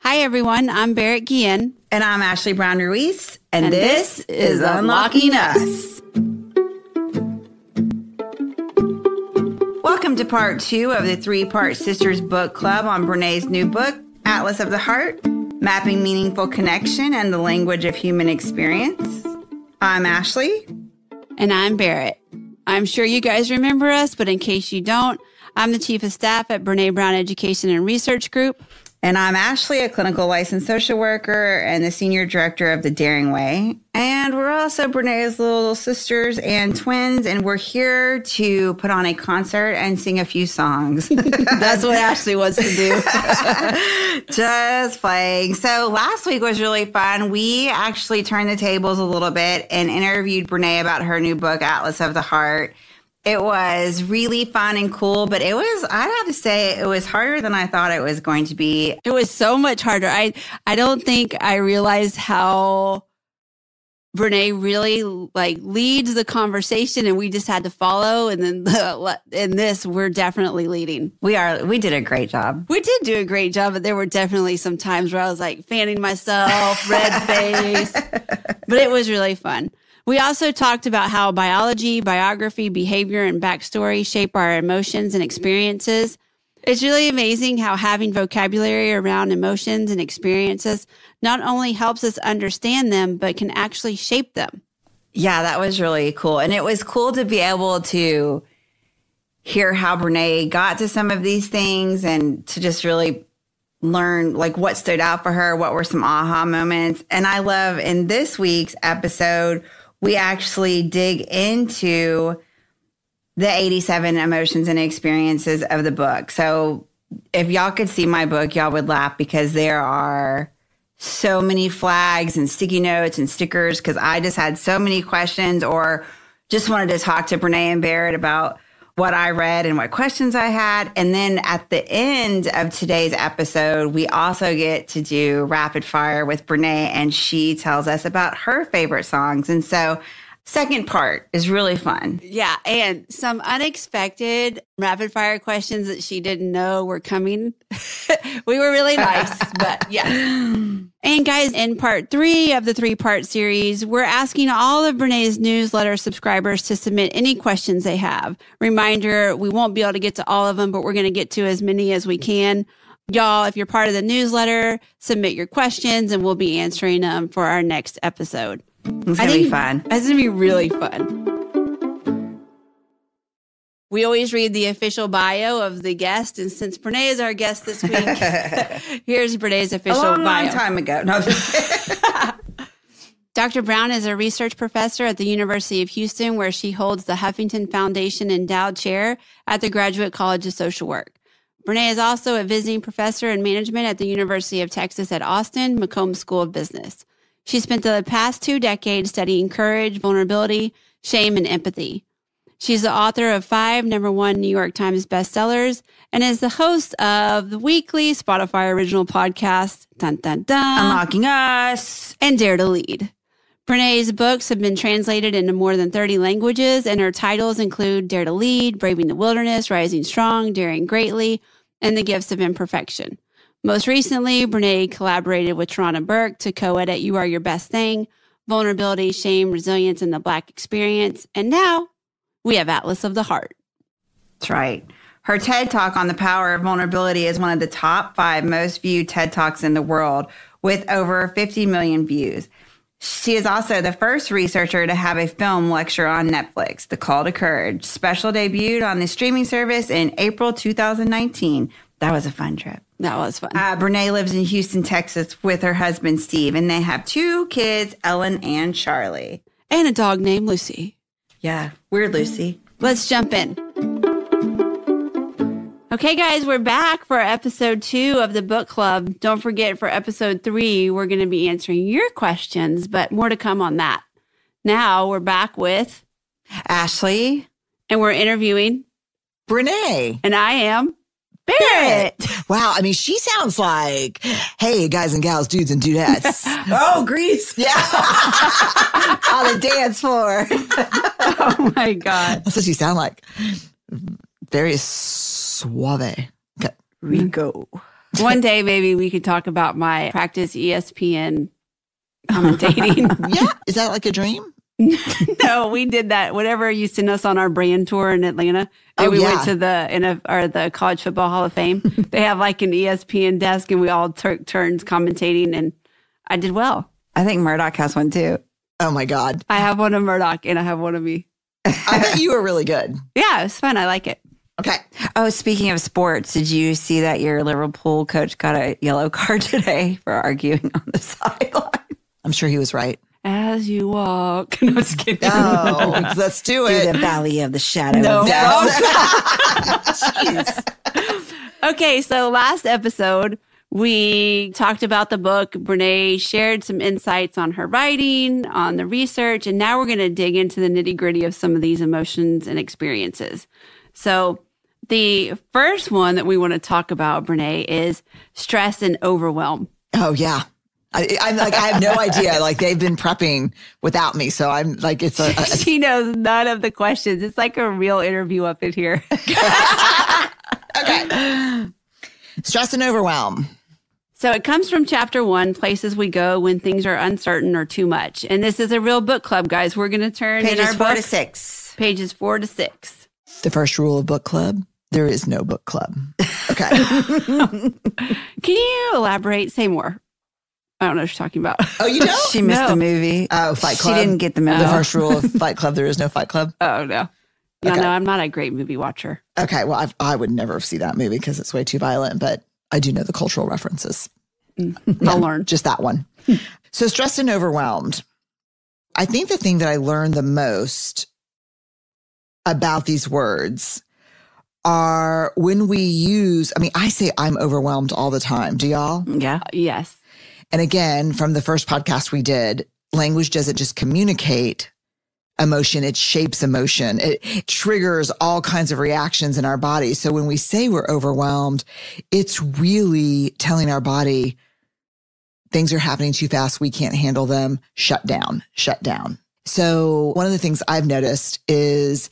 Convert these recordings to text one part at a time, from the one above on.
Hi, everyone. I'm Barrett Guillen. And I'm Ashley Brown Ruiz. And this is Unlocking Us. Welcome to part 2 of the 3-part Sisters Book Club on Brene's new book, Atlas of the Heart, Mapping Meaningful Connection and the Language of Human Experience. I'm Ashley. And I'm Barrett. I'm sure you guys remember us, but in case you don't, I'm the Chief of Staff at Brene Brown Education and Research Group. And I'm Ashley, a clinical licensed social worker and the Senior Director of the Daring Way. And we're also Brene's little sisters and twins, and we're here to put on a concert and sing a few songs. That's what Ashley wants to do. Just playing. So last week was really fun. We actually turned the tables a little bit and interviewed Brene about her new book, Atlas of the Heart. It was really fun and cool, but I'd have to say, it was harder than I thought it was going to be. It was so much harder. I don't think I realized how Brene really leads the conversation, and we just had to follow. And then in this, we're definitely leading. We did a great job. We did do a great job, but there were definitely some times where I was fanning myself, red face, but it was really fun. We also talked about how biology, biography, behavior, and backstory shape our emotions and experiences. It's really amazing how having vocabulary around emotions and experiences not only helps us understand them, but can actually shape them. Yeah, that was really cool. And it was cool to be able to hear how Brene got to some of these things and to just really learn what stood out for her, what were some aha moments. And I love in this week's episode, we actually dig into the 87 emotions and experiences of the book. So if y'all could see my book, y'all would laugh because there are so many flags and sticky notes and stickers because I just had so many questions or just wanted to talk to Brene and Barrett about what I read and what questions I had. And then at the end of today's episode, we also get to do rapid fire with Brene, and she tells us about her favorite songs. And so second part is really fun. Yeah, and some unexpected rapid fire questions that she didn't know were coming. We were really nice, but yeah. And guys, in part 3 of the 3-part series, we're asking all of Brene's newsletter subscribers to submit any questions they have. Reminder, we won't be able to get to all of them, but we're going to get to as many as we can. Y'all, if you're part of the newsletter, submit your questions and we'll be answering them for our next episode. It's going to be fun. It's going to be really fun. We always read the official bio of the guest, and since Brene is our guest this week, here's Brene's official bio. A long time ago. No. Dr. Brown is a research professor at the University of Houston, where she holds the Huffington Foundation Endowed Chair at the Graduate College of Social Work. Brene is also a visiting professor in management at the University of Texas at Austin, McCombs School of Business. She spent the past 2 decades studying courage, vulnerability, shame, and empathy. She's the author of 5 #1 New York Times bestsellers and is the host of the weekly Spotify original podcast, Dun Dun Dun, Unlocking Us, and Dare to Lead. Brene's books have been translated into more than 30 languages, and her titles include Dare to Lead, Braving the Wilderness, Rising Strong, Daring Greatly, and The Gifts of Imperfection. Most recently, Brene collaborated with Tarana Burke to co-edit You Are Your Best Thing, Vulnerability, Shame, Resilience, and the Black Experience. And now we have Atlas of the Heart. That's right. Her TED Talk on the power of vulnerability is one of the top 5 most viewed TED Talks in the world with over 50 million views. She is also the first researcher to have a film lecture on Netflix, The Call to Courage. Special debuted on the streaming service in April 2019. That was a fun trip. That was fun. Brene lives in Houston, Texas with her husband, Steve, and they have 2 kids, Ellen and Charlie. And a dog named Lucy. Yeah, weird Lucy. Let's jump in. Okay, guys, we're back for episode 2 of the book club. Don't forget, for episode 3, we're going to be answering your questions, but more to come on that. Now we're back with Ashley. And we're interviewing Brene. And I am Barrett. Wow. I mean, she sounds like, hey, guys and gals, dudes and dudettes. Oh, Grease. Yeah. On the dance floor. Oh, my God. That's what you sound like. Very suave. Okay. Rico. One day, maybe we could talk about my practice ESPN commentating. Yeah. Is that like a dream? No, we did that. Whenever you send us on our brand tour in Atlanta, and we went to the College Football Hall of Fame. They have like an ESPN desk, and we all took turns commentating, and I did well. I think Murdoch has one too. Oh my God. I have one of Murdoch, and I have one of me. I bet you were really good. Yeah, it was fun. I like it. Okay. Oh, speaking of sports, did you see that your Liverpool coach got a yellow card today for arguing on the sideline? I'm sure he was right. As you walk. No, just kidding. Oh, let's do Through it. the valley of the shadow of Jeez. Okay, so last episode, we talked about the book. Brene shared some insights on her writing, on the research, and now we're going to dig into the nitty gritty of some of these emotions and experiences. So the first one that we want to talk about, Brene, is stress and overwhelm. Oh, yeah. I'm like, I have no idea. Like, they've been prepping without me. So I'm like, it's a She knows none of the questions. It's like a real interview up in here. Okay. Stress and overwhelm. So it comes from chapter 1, places we go when things are uncertain or too much. And this is a real book club, guys. We're going to turn in pages our 4 book, to 6. pages 4 to 6. The first rule of book club, there is no book club. Okay. Can you elaborate? Say more. I don't know what you're talking about. Oh, you know? She missed the movie. Oh, Fight Club. She didn't get the memo. The first rule of Fight Club, there is no Fight Club. Oh, no. Yeah, Okay. no, I'm not a great movie watcher. Okay. Well, I would never see that movie because it's way too violent, but I do know the cultural references. I'll learn. Just that one. So stressed and overwhelmed. I think the thing that I learned the most about these words are when we use, I say I'm overwhelmed all the time. Do y'all? Yeah. Yes. And again, from the first podcast we did, language doesn't just communicate emotion, it shapes emotion. It triggers all kinds of reactions in our body. So when we say we're overwhelmed, it's really telling our body things are happening too fast. We can't handle them. Shut down. So one of the things I've noticed is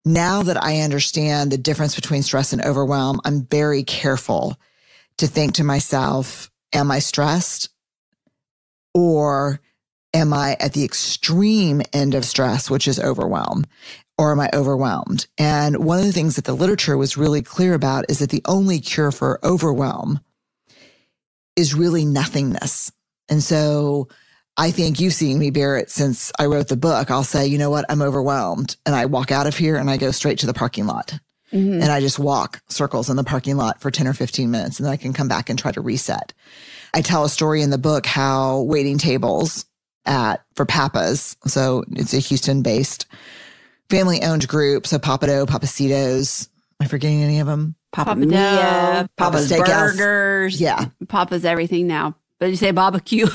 now that I understand the difference between stress and overwhelm, I'm very careful to think to myself, am I stressed? Or am I at the extreme end of stress, which is overwhelm? Or am I overwhelmed? And one of the things that the literature was really clear about is that the only cure for overwhelm is really nothingness. And so I think you've seen me bear it since I wrote the book. I'll say, you know what? I'm overwhelmed. And I walk out of here and I go straight to the parking lot. Mm-hmm. And I just walk circles in the parking lot for 10 or 15 minutes. And then I can come back and try to reset. I tell a story in the book how waiting tables for Papa's. So it's a Houston-based family-owned group. So Papado, Papacitos. Am I forgetting any of them? Papa Mia, Papa's Steakhouse. Burgers. Yeah. Papa's everything now. But you say barbecue.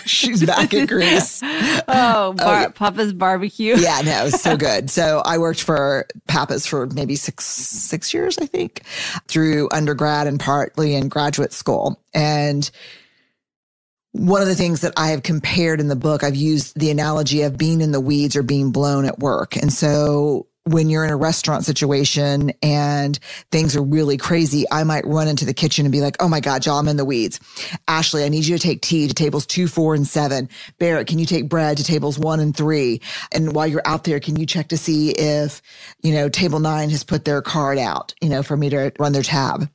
She's back in Greece. Papa's barbecue. Yeah, no, it's so good. So I worked for Papa's for maybe six years, I think, through undergrad and partly in graduate school. And one of the things that I have compared in the book, I've used the analogy of being in the weeds or being blown at work. And so when you're in a restaurant situation and things are really crazy, I might run into the kitchen and be like, oh my God, y'all, I'm in the weeds. Ashley, I need you to take tea to tables 2, 4, and 7. Barrett, can you take bread to tables 1 and 3? And while you're out there, can you check to see if, table 9 has put their card out, for me to run their tab?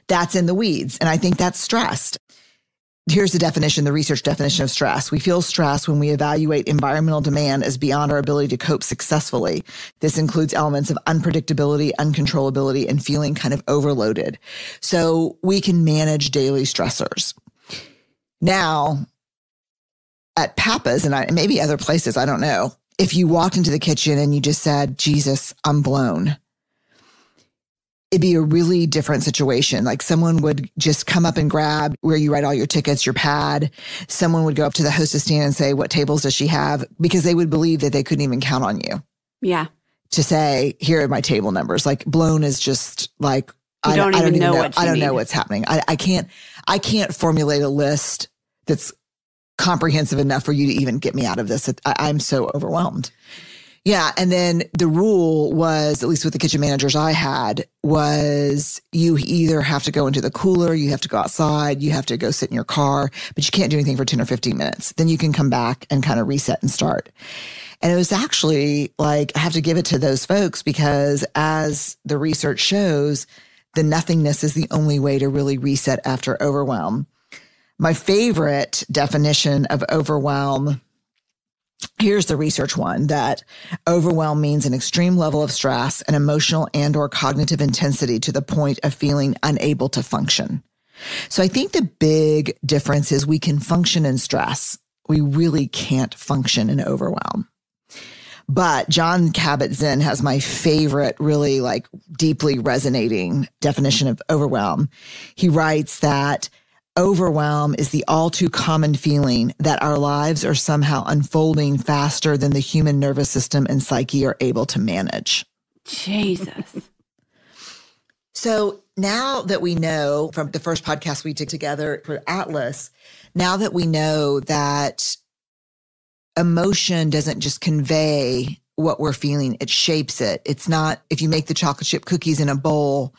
That's in the weeds. And I think that's stressed. Here's the definition, the research definition of stress. We feel stress when we evaluate environmental demand as beyond our ability to cope successfully. This includes elements of unpredictability, uncontrollability, and feeling kind of overloaded. So we can manage daily stressors. Now, at Papa's and maybe other places, I don't know, if you walked into the kitchen and you just said, Jesus, I'm blown, it'd be a really different situation. Like someone would just come up and grab where you write all your tickets, your pad. Someone would go up to the hostess stand and say, what tables does she have? Because they would believe that they couldn't even count on you. Yeah. To say, here are my table numbers. Like blown is just like, I don't even know what you I don't know need. what's happening. I can't formulate a list that's comprehensive enough for you to even get me out of this. I'm so overwhelmed. Yeah. And then the rule was, at least with the kitchen managers I had, was you either have to go into the cooler, you have to go outside, you have to go sit in your car, but you can't do anything for 10 or 15 minutes. Then you can come back and kind of reset and start. And it was actually like, I have to give it to those folks because as the research shows, the nothingness is the only way to really reset after overwhelm. My favorite definition of overwhelm, here's the research one, that overwhelm means an extreme level of stress and emotional and or cognitive intensity to the point of feeling unable to function. So I think the big difference is we can function in stress. We really can't function in overwhelm. But Jon Kabat-Zinn has my favorite, really like deeply resonating definition of overwhelm. He writes that overwhelm is the all too common feeling that our lives are somehow unfolding faster than the human nervous system and psyche are able to manage. Jesus. So now that we know from the first podcast we did together for Atlas, now that we know that emotion doesn't just convey what we're feeling, it shapes it. It's not, if you make the chocolate chip cookies in a bowl,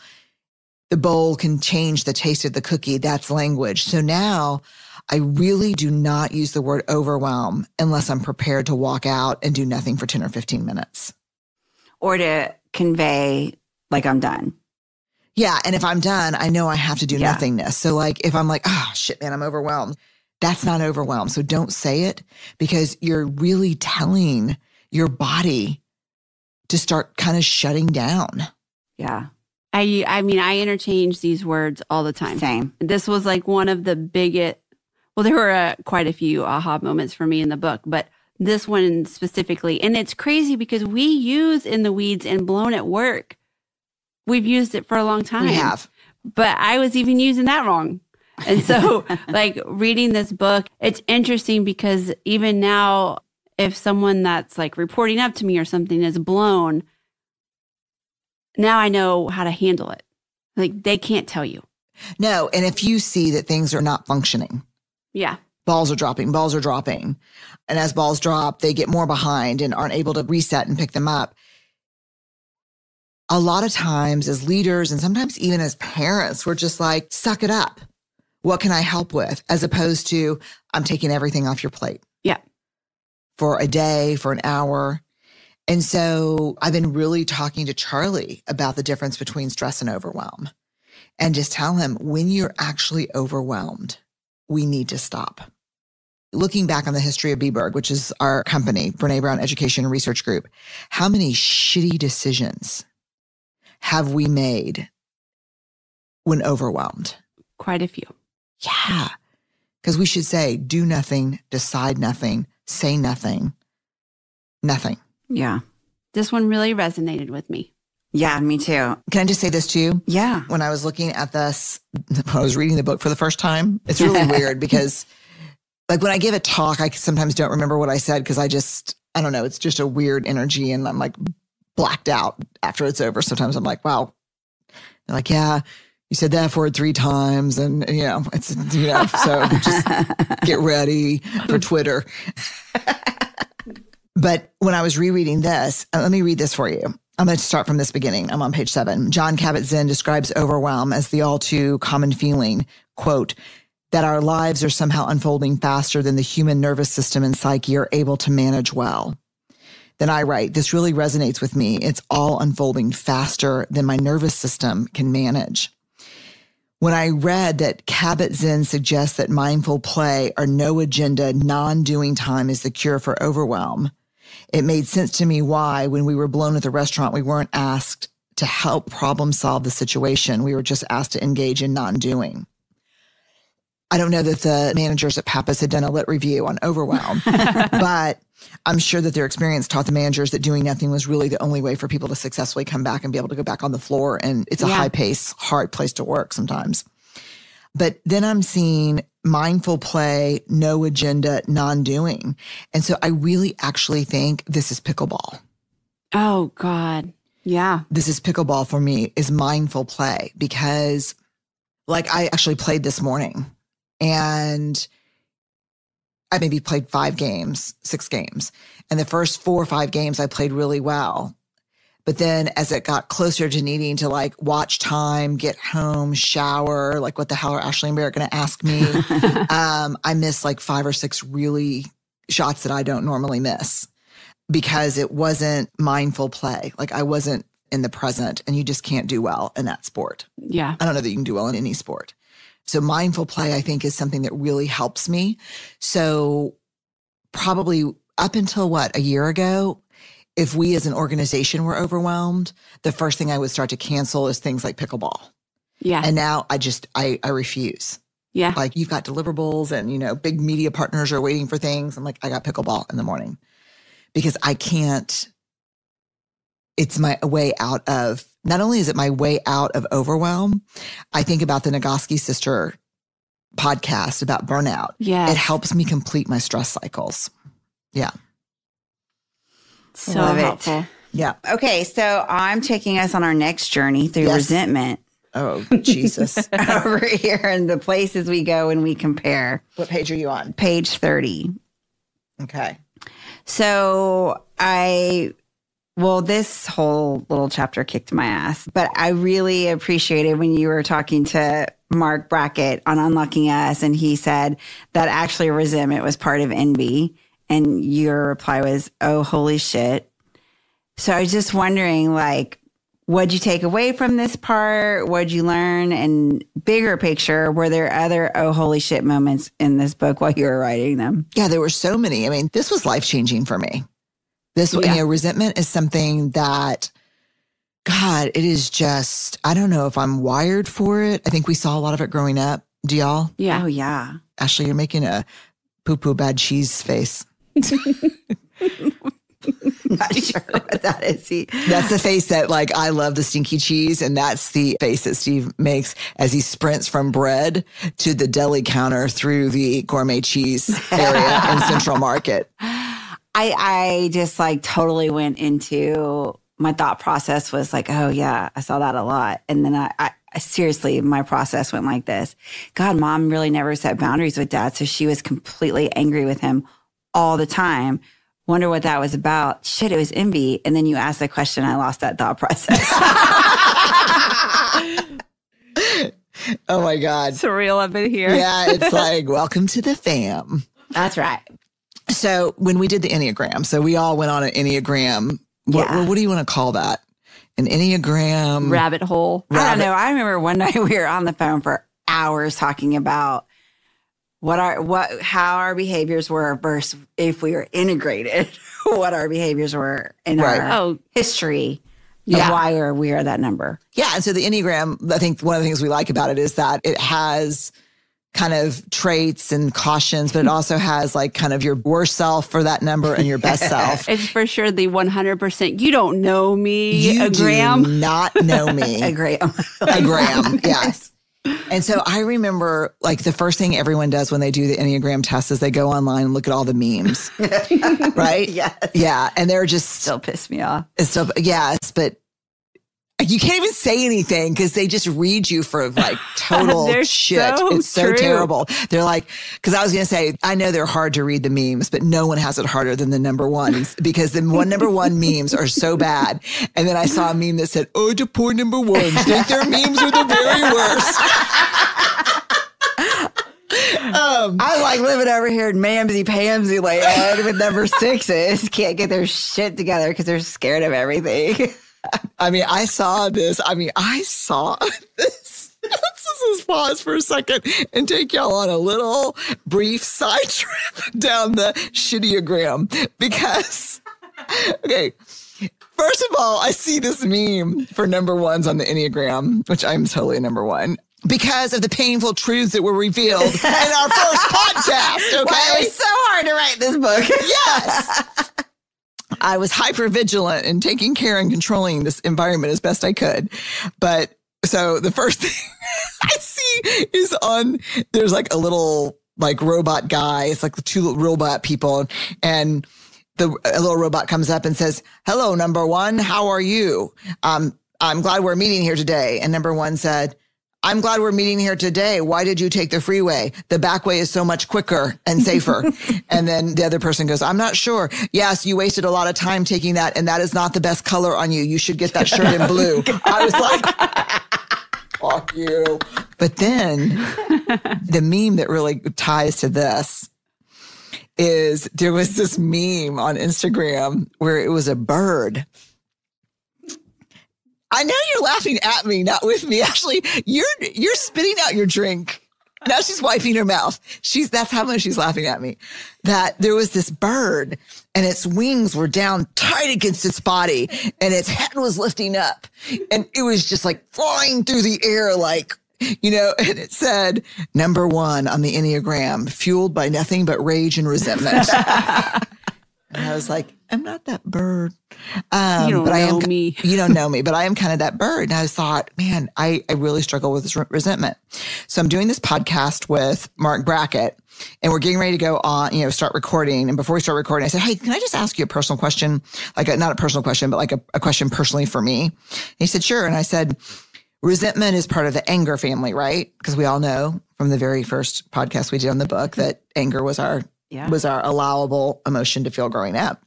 the bowl can change the taste of the cookie. That's language. So now I really do not use the word overwhelm unless I'm prepared to walk out and do nothing for 10 or 15 minutes. Or to convey like I'm done. Yeah. And if I'm done, I know I have to do nothingness. So like if I'm like, oh shit, man, I'm overwhelmed. That's not overwhelmed. So don't say it because you're really telling your body to start kind of shutting down. Yeah. I mean, I interchange these words all the time. Same. This was like one of the biggest, well, there were quite a few aha moments for me in the book, but this one specifically. And it's crazy because we use in the weeds and blown at work. We've used it for a long time. We have. But I was even using that wrong. And so like reading this book, it's interesting because even now, if someone that's like reporting up to me or something is blown, now I know how to handle it. Like they can't tell you. No. And if you see that things are not functioning. Yeah. Balls are dropping. And as balls drop, they get more behind and aren't able to reset and pick them up. A lot of times as leaders and sometimes even as parents, we're just like, suck it up. What can I help with? As opposed to, I'm taking everything off your plate. Yeah. For a day, for an hour. And so I've been really talking to Charlie about the difference between stress and overwhelm and just tell him when you're actually overwhelmed, we need to stop. Looking back on the history of Beberg, which is our company, Brene Brown Education and Research Group, how many shitty decisions have we made when overwhelmed? Quite a few. Yeah. Because we should say, do nothing, decide nothing, say nothing, nothing. Yeah. This one really resonated with me. Yeah, me too. Can I just say this to you? Yeah. When I was looking at this, when I was reading the book for the first time, it's really weird because like when I give a talk, I sometimes don't remember what I said because I don't know, it's just a weird energy and I'm like blacked out after it's over. Sometimes I'm like, wow. They're like, yeah, you said that word 3 times and it's, so just get ready for Twitter. But when I was rereading this, let me read this for you. I'm going to start from this beginning. I'm on page 7. Jon Kabat-Zinn describes overwhelm as the all too common feeling, quote, that our lives are somehow unfolding faster than the human nervous system and psyche are able to manage well. Then I write, this really resonates with me. It's all unfolding faster than my nervous system can manage. When I read that Kabat-Zinn suggests that mindful play or no agenda, non-doing time is the cure for overwhelm, it made sense to me why, when we were blown at the restaurant, we weren't asked to help problem solve the situation. We were just asked to engage in non-doing. I don't know that the managers at Pappas had done a lit review on overwhelm, but I'm sure that their experience taught the managers that doing nothing was really the only way for people to successfully come back and be able to go back on the floor. And it's a high pace, hard place to work sometimes. But then I'm seeing mindful play, no agenda, non-doing. And so I really actually think this is pickleball. Oh, God. Yeah. This is pickleball for me, is mindful play, because like I actually played this morning and I maybe played 6 games. And the first 4 or 5 games I played really well. But then as it got closer to needing to like watch time, get home, shower, like what the hell are Ashley and Barrett going to ask me? I missed like 5 or 6 really shots that I don't normally miss because it wasn't mindful play. Like I wasn't in the present, and you just can't do well in that sport. Yeah. I don't know that you can do well in any sport. So mindful play, I think, is something that really helps me. So probably up until a year ago, if we as an organization were overwhelmed, the first thing I would start to cancel is things like pickleball. Yeah. And now I refuse. Yeah. Like you've got deliverables and, big media partners are waiting for things. I'm like, I got pickleball in the morning because I can't. It's my way out of, not only is it my way out of overwhelm, I think about the Nagoski sister podcast about burnout. Yeah. It helps me complete my stress cycles. Yeah. So Love it. helpful. Yeah. Okay, so I'm taking us on our next journey through resentment Oh, Jesus. over here and the places we go and we compare. What page are you on? Page 30. Okay. So this whole little chapter kicked my ass, but I really appreciated when you were talking to Mark Brackett on Unlocking Us, and he said that actually resentment was part of envy. And your reply was, oh, holy shit. So I was just wondering, like, what'd you take away from this part? What'd you learn? And bigger picture, were there other, oh, holy shit moments in this book while you were writing them? Yeah, there were so many. I mean, this was life-changing for me. Resentment is something that, God, it is just, I don't know if I'm wired for it. I think we saw a lot of it growing up. Do y'all? Yeah. Oh, yeah. Ashley, you're making a poo-poo bad cheese face. Not sure what that is. That's the face that, like, I love the stinky cheese. And that's the face that Steve makes as he sprints from bread to the deli counter through the gourmet cheese area in Central Market. I just like totally went into, my thought process was like, oh yeah, I saw that a lot. And then I seriously, my process went like this. God, mom really never set boundaries with dad. So she was completely angry with him all the time. Wonder what that was about. Shit, it was envy. And then you asked the question, I lost that thought process. Oh my God. Surreal up in here. Yeah, it's like, welcome to the fam. That's right. So when we did the Enneagram, so we all went on an Enneagram. What do you want to call that? An Enneagram? Rabbit hole. I don't know. I remember one night we were on the phone for hours talking about how our behaviors were versus if we were integrated, what our behaviors were in our history of why we are that number. Yeah. And so the Enneagram, I think one of the things we like about it is that it has kind of traits and cautions, but it also has like kind of your worst self for that number and your best self. It's for sure the 100%. You don't know me. You gram. do not know me. A gram. A gram. Yes. And so I remember like the first thing everyone does when they do the Enneagram test is they go online and look at all the memes. Right? Yes. Yeah. And they're just Still piss me off. Yes, but you can't even say anything because they just read you for like total shit. It's so terrible. They're like, because I was going to say, I know they're hard to read the memes, but no one has it harder than the number ones because the number one memes are so bad. And then I saw a meme that said, oh, the poor number ones think their memes are the very worst. I like living over here in Mamsy-Pamsy land with number 6s. Can't get their shit together because they're scared of everything. I mean, I saw this. Let's just pause for a second and take y'all on a little brief side trip down the shitty-ogram because, okay, first of all, I see this meme for number ones on the Enneagram, which I'm totally a number one, because of the painful truths that were revealed in our first podcast, okay? Why it was so hard to write this book. Yes. I was hyper vigilant in taking care and controlling this environment as best I could. But so the first thing I see is there's like a little like robot guy. It's like the two robot people. And a little robot comes up and says, hello, number one, how are you? I'm glad we're meeting here today. And number one said, I'm glad we're meeting here today. Why did you take the freeway? The back way is so much quicker and safer. And then the other person goes, I'm not sure. Yes, you wasted a lot of time taking that. And that is not the best color on you. You should get that shirt in blue. I was like, fuck you. But then the meme that really ties to this is there was this meme on Instagram where it was a bird. I know you're laughing at me, not with me. Actually, you're spitting out your drink. Now she's wiping her mouth. That's how much she's laughing at me. That there was this bird and its wings were down tight against its body and its head was lifting up and it was just like flying through the air like, you know, and it said, number 1 on the Enneagram, fueled by nothing but rage and resentment. And I was like, I'm not that bird. You don't know me. You don't know me, but I am kind of that bird. And I thought, man, I really struggle with this resentment. So I'm doing this podcast with Mark Brackett and we're getting ready to go on, start recording. And before we start recording, I said, hey, can I just ask you a personal question? Like not a personal question, but like a question personally for me. And he said, sure. And I said, resentment is part of the anger family, right? Because we all know from the very first podcast we did on the book that anger was our allowable emotion to feel growing up.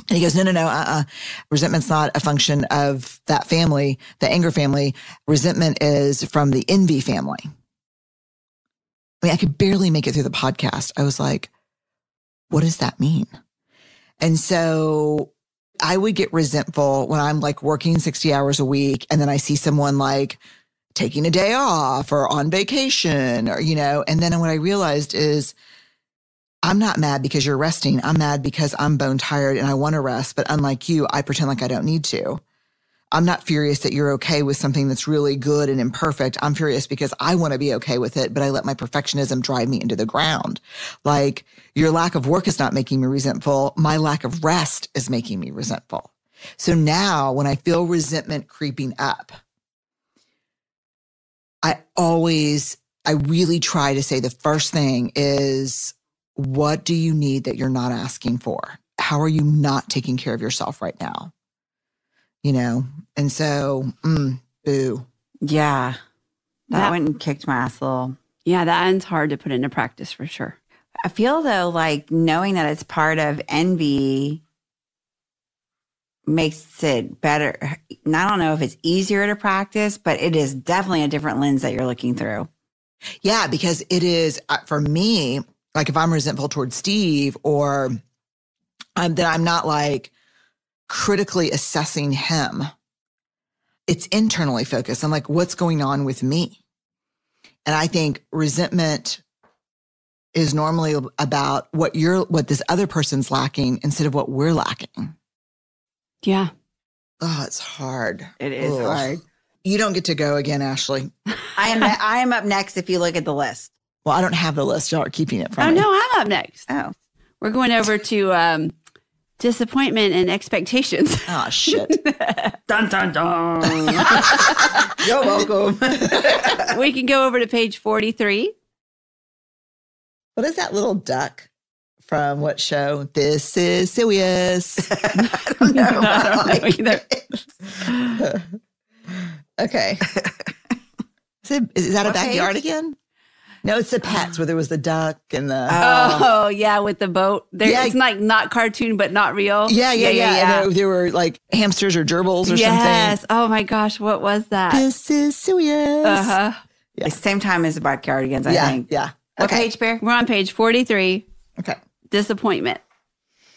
And he goes, no. Resentment's not a function of that family, the anger family. Resentment is from the envy family. I mean, I could barely make it through the podcast. I was like, what does that mean? And so I would get resentful when I'm like working 60 hours a week and then I see someone like taking a day off or on vacation or, and then what I realized is I'm not mad because you're resting. I'm mad because I'm bone tired and I want to rest. But unlike you, I pretend like I don't need to. I'm not furious that you're okay with something that's really good and imperfect. I'm furious because I want to be okay with it, but I let my perfectionism drive me into the ground. Like your lack of work is not making me resentful. My lack of rest is making me resentful. So now when I feel resentment creeping up, I really try to say the first thing is, what do you need that you're not asking for? How are you not taking care of yourself right now? And so, boo. Yeah. That went and kicked my ass a little. Yeah, that one's hard to put into practice for sure. I feel though, like knowing that it's part of envy makes it better. I don't know if it's easier to practice, but it is definitely a different lens that you're looking through. Yeah, because it is, for me, like if I'm resentful towards Steve or then I'm not like critically assessing him. It's internally focused. I'm like, what's going on with me? And I think resentment is normally about what this other person's lacking instead of what we're lacking. Yeah. Oh, it's hard. It is hard. You don't get to go again, Ashley. I am up next if you look at the list. Well, I don't have the list. Y'all are keeping it from me. Oh, no, I'm up next. Oh. We're going over to disappointment and expectations. Oh, shit. Dun, dun, dun. You're welcome. We can go over to page 43. What is that little duck from what show? This is serious. I don't know either. Okay. Is that a backyard page? again? No, it's the Pets where there was the duck and the... Oh, yeah, with the boat. It's like not cartoon, but not real. Yeah. And there were like hamsters or gerbils or something. Yes. Oh my gosh, what was that? This is serious. Yeah. Same time as the Backyardigans, I think. Yeah. What page, Bear? We're on page 43. Okay. Disappointment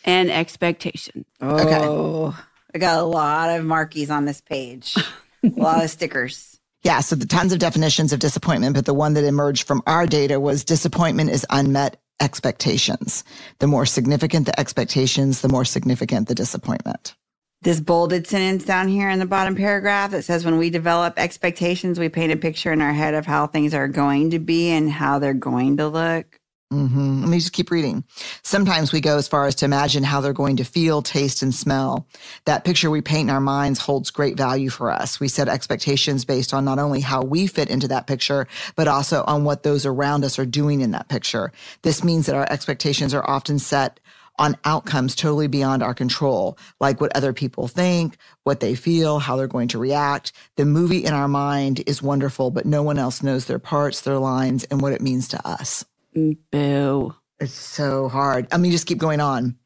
and expectation. Oh, I got a lot of markies on this page. A lot of stickers. Yeah, so the tons of definitions of disappointment, but the one that emerged from our data was disappointment is unmet expectations. The more significant the expectations, the more significant the disappointment. This bolded sentence down here in the bottom paragraph that says, when we develop expectations, we paint a picture in our head of how things are going to be and how they're going to look. Mm-hmm. Let me just keep reading. Sometimes we go as far as to imagine how they're going to feel, taste, and smell. That picture we paint in our minds holds great value for us. We set expectations based on not only how we fit into that picture, but also on what those around us are doing in that picture. This means that our expectations are often set on outcomes totally beyond our control, like what other people think, what they feel, how they're going to react. The movie in our mind is wonderful, but no one else knows their parts, their lines, and what it means to us. Boo. It's so hard. I mean, just keep going on.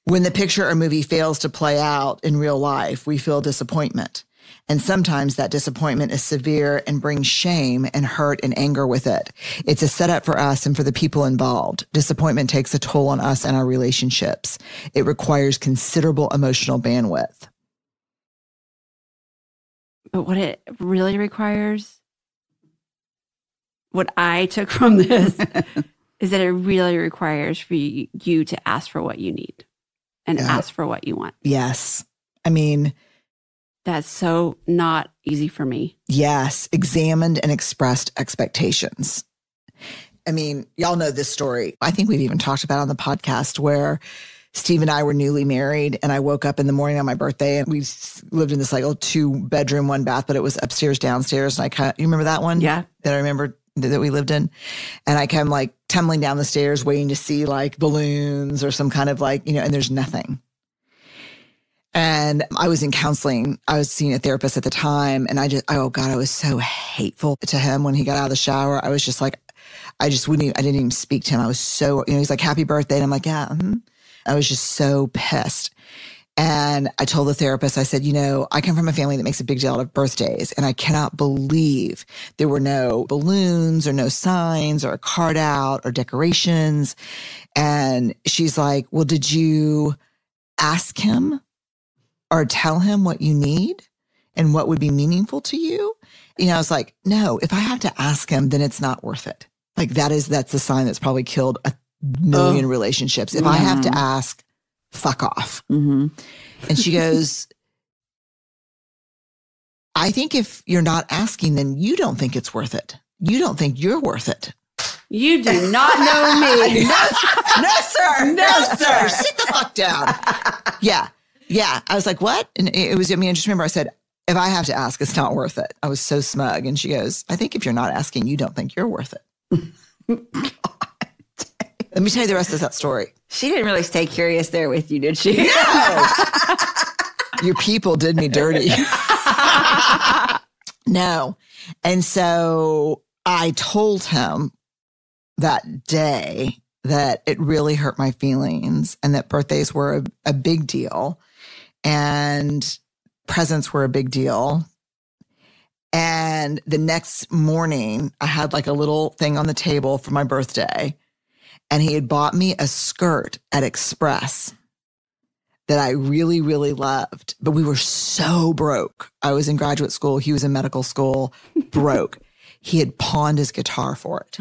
When the picture or movie fails to play out in real life, we feel disappointment. And sometimes that disappointment is severe and brings shame and hurt and anger with it. It's a setup for us and for the people involved. Disappointment takes a toll on us and our relationships. It requires considerable emotional bandwidth. But what it really requires, what I took from this, is that it really requires for you to ask for what you need and ask for what you want. Yes. I mean, that's so not easy for me. Yes. Examined and expressed expectations. I mean, y'all know this story. I think we've even talked about it on the podcast where Steve and I were newly married and I woke up in the morning on my birthday and we lived in this like 2-bedroom, 1-bath, but it was upstairs, downstairs. And you remember that one? Yeah. That I remember that we lived in. And I came like tumbling down the stairs waiting to see like balloons or some kind of like, and there's nothing. And I was in counseling. I was seeing a therapist at the time. And I was so hateful to him when he got out of the shower. I was just like, I didn't even speak to him. I was so, he's like, happy birthday. And I'm like, yeah. I was just so pissed. And I told the therapist, I said, I come from a family that makes a big deal out of birthdays. And I cannot believe there were no balloons or no signs or a card out or decorations. And she's like, well, did you ask him or tell him what you need and what would be meaningful to you? I was like, no, if I have to ask him, then it's not worth it. Like that's the sign that's probably killed 1 million relationships. If I have to ask, fuck off. Mm-hmm. And she goes, I think if you're not asking, then you don't think it's worth it. You don't think you're worth it. You do not know me. No, sir. No, sir. Sit the fuck down. Yeah. Yeah. I was like, what? And it was, I just remember I said, if I have to ask, it's not worth it. I was so smug. And she goes, I think if you're not asking, you don't think you're worth it. Let me tell you the rest of that story. She didn't really stay curious there with you, did she? No. Your people did me dirty. No. And so I told him that day that it really hurt my feelings and that birthdays were a big deal and presents were a big deal. And the next morning, I had like a little thing on the table for my birthday. And he had bought me a skirt at Express that I really, really loved. But we were so broke. I was in graduate school. He was in medical school, broke. He had pawned his guitar for it.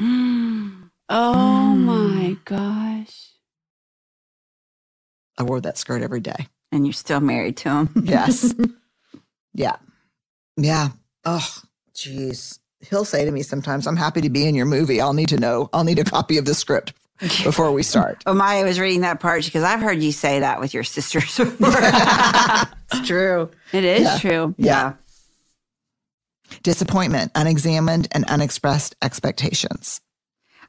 Oh my gosh. I wore that skirt every day. And you're still married to him. Yes. Yeah. Yeah. Oh, geez. He'll say to me sometimes, I'm happy to be in your movie. I'll need a copy of the script before we start. Oh, Maya was reading that part because I've heard you say that with your sisters before. It's true. It is true. Yeah. Disappointment, unexamined and unexpressed expectations.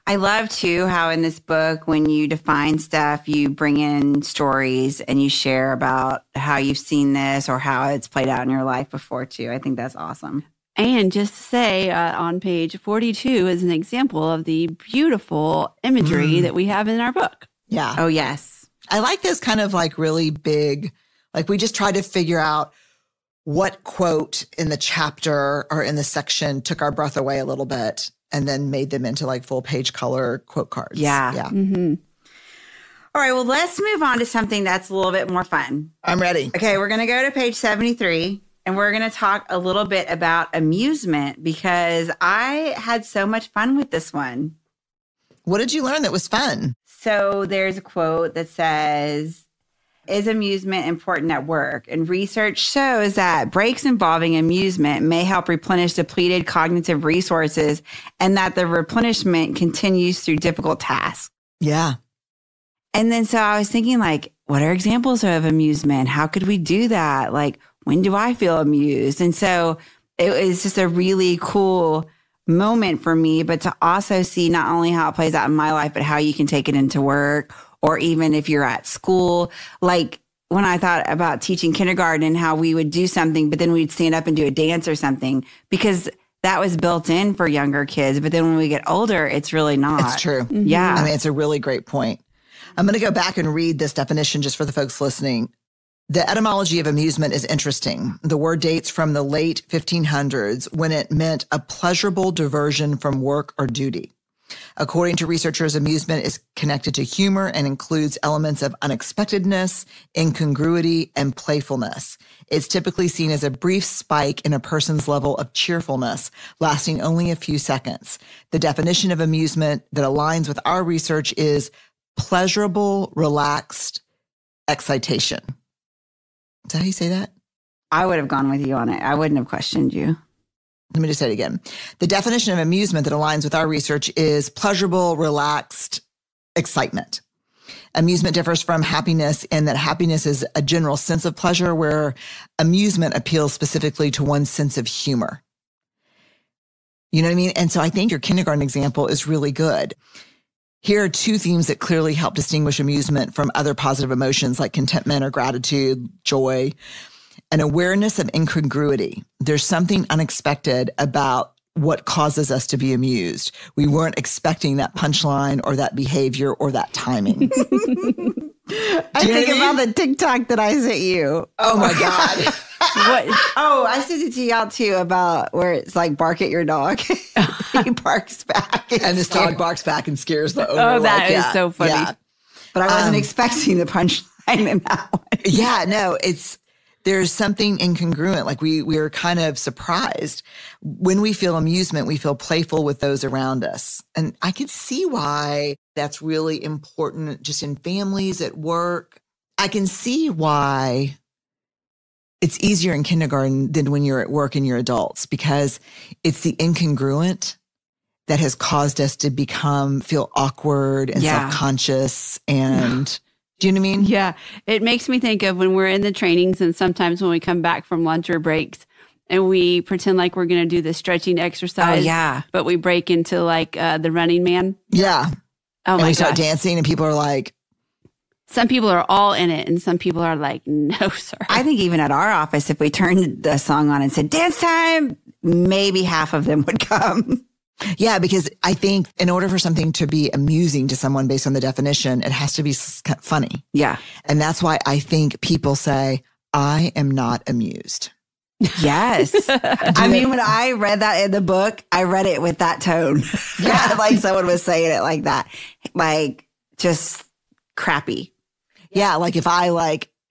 I love, too, how in this book, when you define stuff, you bring in stories and you share about how you've seen this or how it's played out in your life before, too. I think that's awesome. And just to say, on page 42 is an example of the beautiful imagery that we have in our book. Yeah. Oh, yes. I like this kind of like really big, like we just tried to figure out what quote in the chapter or in the section took our breath away a little bit and then made them into like full page color quote cards. Yeah. Yeah. Mm-hmm. All right. Well, let's move on to something that's a little bit more fun. I'm ready. Okay. We're going to go to page 73. And we're going to talk a little bit about amusement because I had so much fun with this one. What did you learn that was fun? So there's a quote that says, is amusement important at work? And research shows that breaks involving amusement may help replenish depleted cognitive resources and that the replenishment continues through difficult tasks. Yeah. And then so I was thinking like, what are examples of amusement? How could we do that? Like, when do I feel amused? And so it was just a really cool moment for me, but to also see not only how it plays out in my life, but how you can take it into work or even if you're at school. Like when I thought about teaching kindergarten and how we would do something, but then we'd stand up and do a dance or something because that was built in for younger kids. But then when we get older, it's really not. It's true. Mm-hmm. Yeah. I mean, it's a really great point. I'm going to go back and read this definition just for the folks listening. The etymology of amusement is interesting. The word dates from the late 1500s when it meant a pleasurable diversion from work or duty. According to researchers, amusement is connected to humor and includes elements of unexpectedness, incongruity, and playfulness. It's typically seen as a brief spike in a person's level of cheerfulness, lasting only a few seconds. The definition of amusement that aligns with our research is pleasurable, relaxed excitation. Is that how you say that? I would have gone with you on it. I wouldn't have questioned you. Let me just say it again. The definition of amusement that aligns with our research is pleasurable, relaxed excitement. Amusement differs from happiness in that happiness is a general sense of pleasure, where amusement appeals specifically to one's sense of humor. You know what I mean? And so I think your kindergarten example is really good. Here are two themes that clearly help distinguish amusement from other positive emotions like contentment or gratitude, joy. An awareness of incongruity. There's something unexpected about what causes us to be amused. We weren't expecting that punchline or that behavior or that timing. I think about the TikTok that I sent you. Oh my God. What? Oh, I sent it to y'all too about where it's like bark at your dog. He barks back. And this dog barks back and scares the owner. Oh, that is so funny. Yeah. But I wasn't expecting the punchline in that one. Yeah, no, there's something incongruent. Like we're kind of surprised. When we feel amusement, we feel playful with those around us. And I could see why that's really important just in families, at work. I can see why it's easier in kindergarten than when you're at work and you're adults, because it's the incongruent that has caused us to feel awkward and self-conscious and... Do you know what I mean? Yeah. It makes me think of when we're in the trainings and sometimes when we come back from lunch or breaks and we pretend like we're going to do the stretching exercise. Oh, yeah. But we break into like the Running Man. Yeah. Oh, and my we start gosh. dancing and people are like... Some people are all in it and some people are like, no, sir. I think even at our office, if we turned the song on and said, dance time, maybe half of them would come. Yeah, because I think in order for something to be amusing to someone based on the definition, it has to be funny. Yeah. And that's why I think people say, I am not amused. Yes. I mean, when I read that in the book, I read it with that tone. Yeah. Like someone was saying it like that. Like just crappy. Yeah. Like if I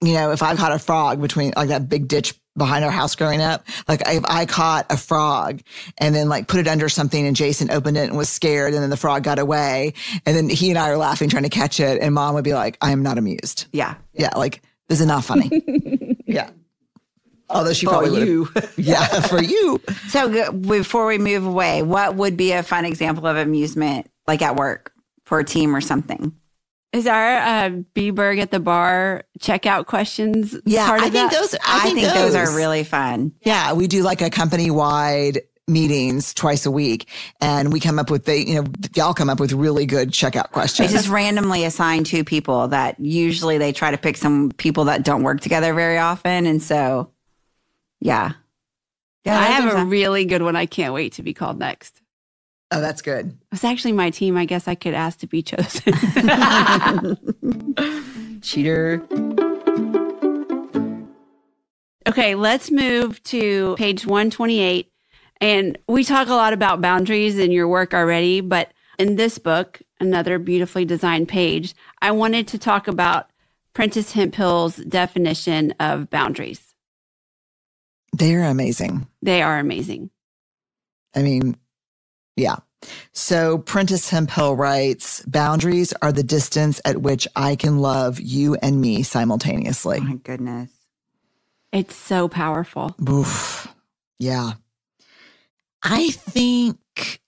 if I caught a frog between like that big ditch behind our house growing up, like if I caught a frog and then like put it under something and Jason opened it and was scared and then the frog got away and then he and I are laughing trying to catch it and mom would be like, I am not amused. Yeah. Yeah. Like this is not funny. Yeah. Although she probably would. Yeah. For you. So before we move away, what would be a fun example of amusement like at work for a team or something? Is our B-Berg at the bar checkout questions part of that? I think those are really fun. Yeah, we do like a company-wide meetings twice a week, and we come up with y'all come up with really good checkout questions. It's just randomly assigned to people that usually they try to pick some people that don't work together very often, and so yeah. I have a really good one. I can't wait to be called next. Oh, that's good. It's actually my team. I guess I could ask to be chosen. Cheater. Okay, let's move to page 128. And we talk a lot about boundaries in your work already, but in this book, another beautifully designed page, I wanted to talk about Prentice Hemphill's definition of boundaries. They're amazing. They are amazing. I mean, yeah. So Prentice Hemphill writes, boundaries are the distance at which I can love you and me simultaneously. Oh my goodness. It's so powerful. Oof. Yeah. I think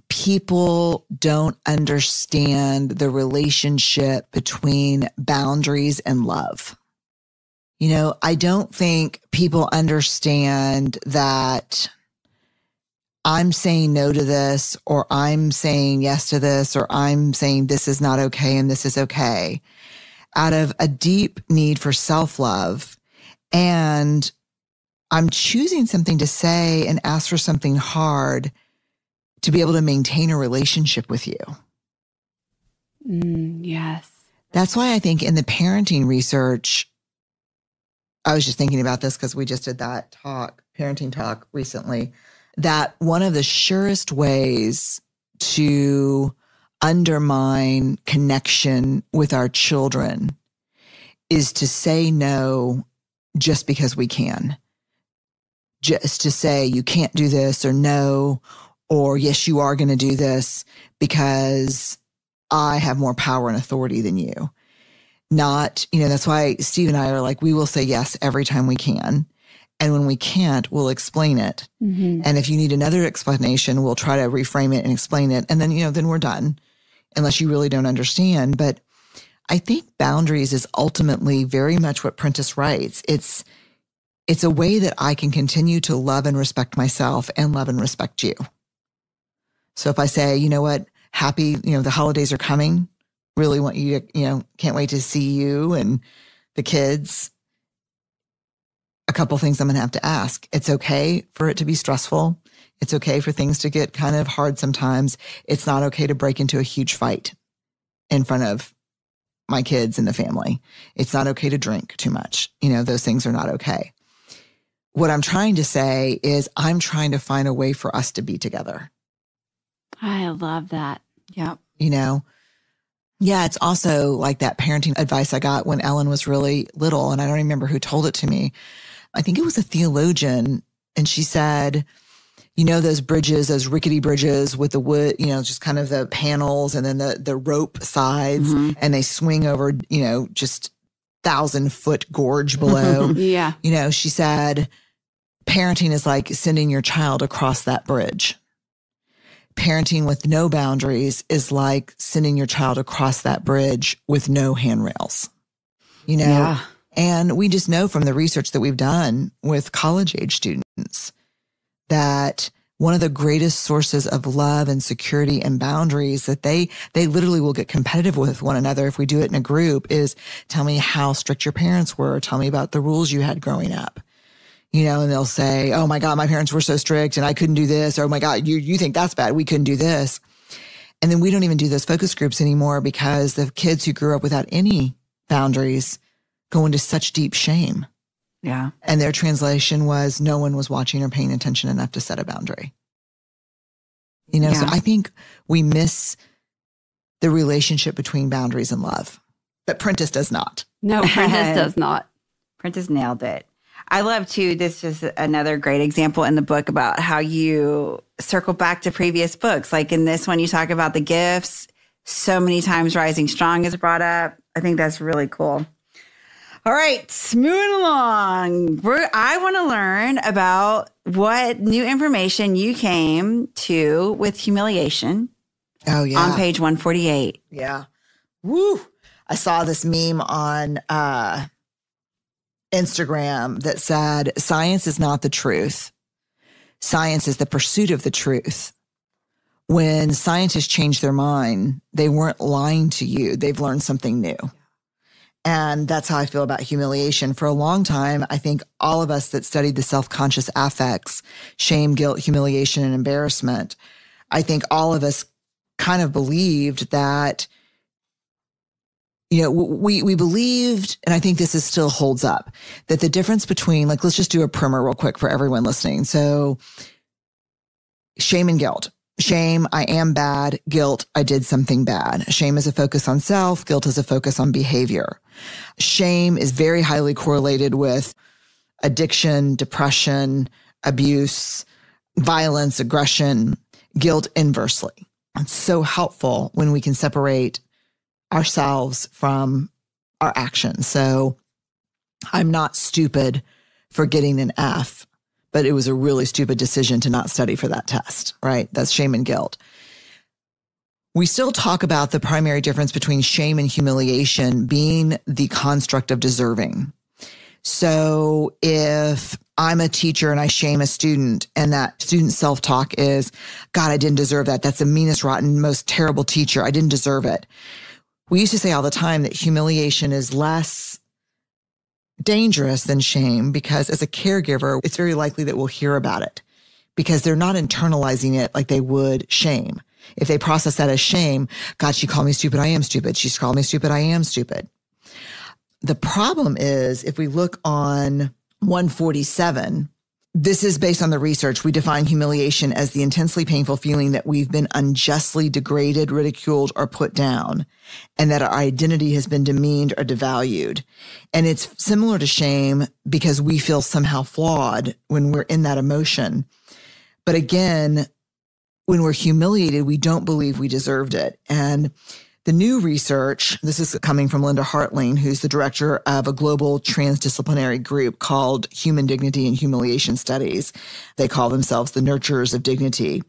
people don't understand the relationship between boundaries and love. I don't think people understand that I'm saying no to this, or I'm saying yes to this, or I'm saying this is not okay and this is okay, out of a deep need for self-love. And I'm choosing something to say and ask for something hard to be able to maintain a relationship with you. Yes. That's why I think in the parenting research, I was just thinking about this because we just did that parenting talk recently, that one of the surest ways to undermine connection with our children is to say no just because we can. Just to say you can't do this, or no, or yes, you are going to do this because I have more power and authority than you. Not, that's why Steve and I are like, we will say yes every time we can. And when we can't, we'll explain it. And if you need another explanation, we'll try to reframe it and explain it. And then, then we're done, unless you really don't understand. But I think boundaries is ultimately very much what Prentice writes. It's a way that I can continue to love and respect myself and love and respect you. So if I say, you know what, happy, the holidays are coming, really want you to, can't wait to see you and the kids. A couple things I'm going to have to ask. It's okay for it to be stressful. It's okay for things to get kind of hard sometimes. It's not okay to break into a huge fight in front of my kids and the family. It's not okay to drink too much. Those things are not okay. What I'm trying to say is I'm trying to find a way for us to be together. I love that. Yep. Yeah, it's also like that parenting advice I got when Ellen was really little, and I don't remember who told it to me. I think it was a theologian, and she said, those bridges, those rickety bridges with the wood, just kind of the panels and then the rope sides, and they swing over, just 1,000-foot gorge below. Yeah. She said, parenting is like sending your child across that bridge. Parenting with no boundaries is like sending your child across that bridge with no handrails. Yeah. And we just know from the research that we've done with college age students that one of the greatest sources of love and security and boundaries that they literally will get competitive with one another if we do it in a group is, tell me how strict your parents were. Tell me about the rules you had growing up. And they'll say, oh my God, my parents were so strict and I couldn't do this. Or, oh my God, you think that's bad. We couldn't do this. And then we don't even do those focus groups anymore because the kids who grew up without any boundaries go into such deep shame. Yeah. And their translation was no one was watching or paying attention enough to set a boundary. So I think we miss the relationship between boundaries and love. But Prentice does not. No, Prentice does not. Prentice nailed it. I love too, this is another great example in the book about how you circle back to previous books. Like in this one, you talk about the gifts. So many times Rising Strong is brought up. I think that's really cool. All right, moving along. I want to learn about what new information you came to with humiliation. Oh, yeah. On page 148. Yeah. Woo. I saw this meme on Instagram that said, science is not the truth. Science is the pursuit of the truth. When scientists change their mind, they weren't lying to you. They've learned something new. And that's how I feel about humiliation. For a long time, I think all of us that studied the self-conscious affects, shame, guilt, humiliation, and embarrassment, I think all of us kind of believed that, we believed, and I think this is still holds up, that the difference between, like, let's just do a primer real quick for everyone listening. So shame and guilt. Shame, I am bad. Guilt, I did something bad. Shame is a focus on self. Guilt is a focus on behavior. Shame is very highly correlated with addiction, depression, abuse, violence, aggression. Guilt inversely. It's so helpful when we can separate ourselves from our actions. So I'm not stupid for getting an F, but it was a really stupid decision to not study for that test, right? That's shame and guilt. We still talk about the primary difference between shame and humiliation being the construct of deserving. So if I'm a teacher and I shame a student and that student's self-talk is, God, I didn't deserve that. That's the meanest, rotten, most terrible teacher. I didn't deserve it. We used to say all the time that humiliation is less dangerous than shame because as a caregiver, it's very likely that we'll hear about it because they're not internalizing it like they would shame. If they process that as shame, God, she called me stupid. I am stupid. She's called me stupid. I am stupid. The problem is if we look on 147, this is based on the research. We define humiliation as the intensely painful feeling that we've been unjustly degraded, ridiculed, or put down, and that our identity has been demeaned or devalued. And it's similar to shame because we feel somehow flawed when we're in that emotion. But again, when we're humiliated, we don't believe we deserved it. And the new research, this is coming from Linda Hartling, who's the director of a global transdisciplinary group called Human Dignity and Humiliation Studies. They call themselves the Nurturers of Dignity.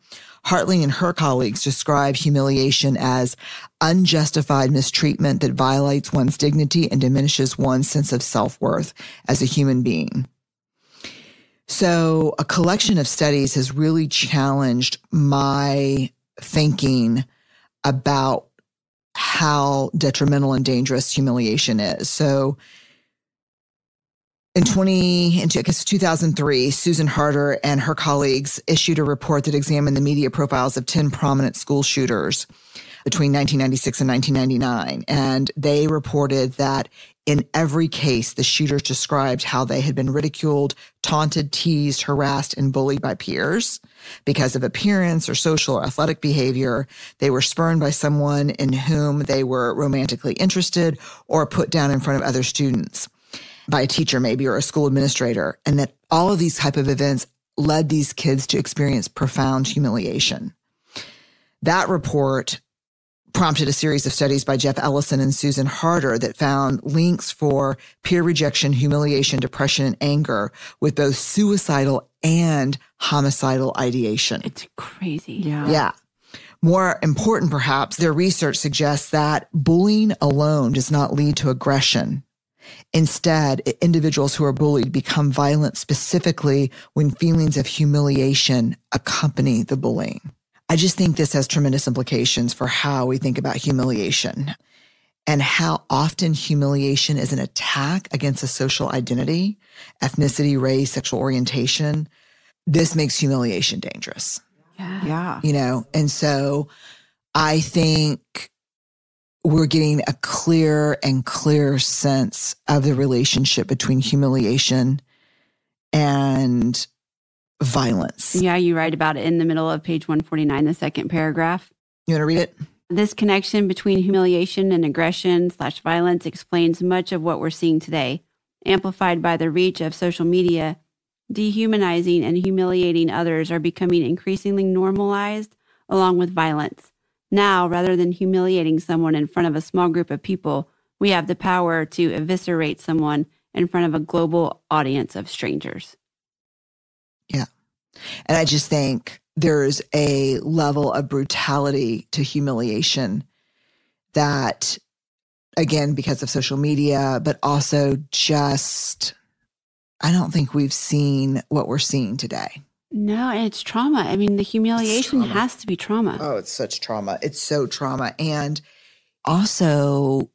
Hartling and her colleagues describe humiliation as unjustified mistreatment that violates one's dignity and diminishes one's sense of self-worth as a human being. So a collection of studies has really challenged my thinking about how detrimental and dangerous humiliation is. So in 2003, Susan Harder and her colleagues issued a report that examined the media profiles of 10 prominent school shooters between 1996 and 1999. And they reported that in every case, the shooters described how they had been ridiculed, taunted, teased, harassed, and bullied by peers because of appearance or social or athletic behavior. They were spurned by someone in whom they were romantically interested or put down in front of other students by a teacher maybe or a school administrator. And that all of these type of events led these kids to experience profound humiliation. That report prompted a series of studies by Jeff Ellison and Susan Harder that found links for peer rejection, humiliation, depression, and anger with both suicidal and homicidal ideation. It's crazy. Yeah. More important, perhaps, their research suggests that bullying alone does not lead to aggression. Instead, individuals who are bullied become violent specifically when feelings of humiliation accompany the bullying. I just think this has tremendous implications for how we think about humiliation and how often humiliation is an attack against a social identity, ethnicity, race, sexual orientation. This makes humiliation dangerous. Yeah. You know, and so I think we're getting a clear and clear sense of the relationship between humiliation and violence. Yeah, you write about it in the middle of page 149, the second paragraph. You want to read it? This connection between humiliation and aggression/violence explains much of what we're seeing today, amplified by the reach of social media. Dehumanizing and humiliating others are becoming increasingly normalized along with violence. Now, rather than humiliating someone in front of a small group of people, we have the power to eviscerate someone in front of a global audience of strangers. Yeah. And I just think there's a level of brutality to humiliation that, again, because of social media, but also just, I don't think we've seen what we're seeing today. No, it's trauma. I mean, the humiliation has to be trauma. Oh, it's such trauma. It's so trauma. And also,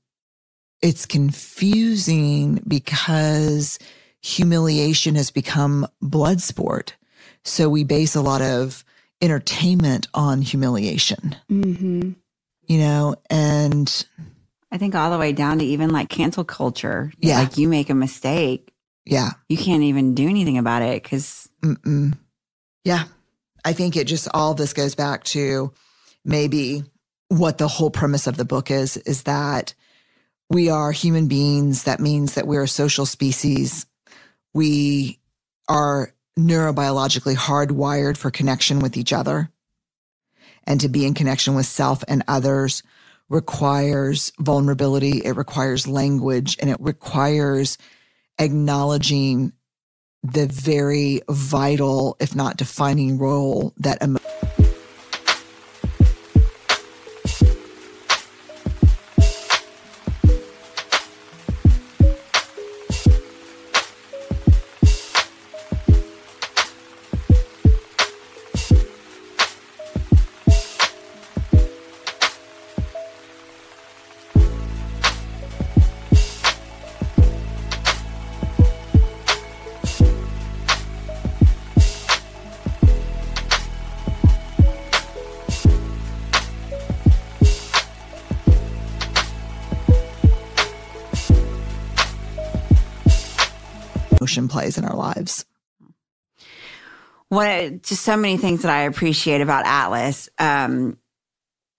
it's confusing because humiliation has become blood sport. So we base a lot of entertainment on humiliation, Mm-hmm. you know, and I think all the way down to even like cancel culture. Yeah. Like you make a mistake, yeah. you can't even do anything about it because Yeah. I think it just, all this goes back to maybe what the whole premise of the book is that we are human beings. That means that we're a social species. We are neurobiologically hardwired for connection with each other. And to be in connection with self and others requires vulnerability. It requires language, and it requires acknowledging the very vital, if not defining role that emotion plays in our lives. Just so many things that I appreciate about Atlas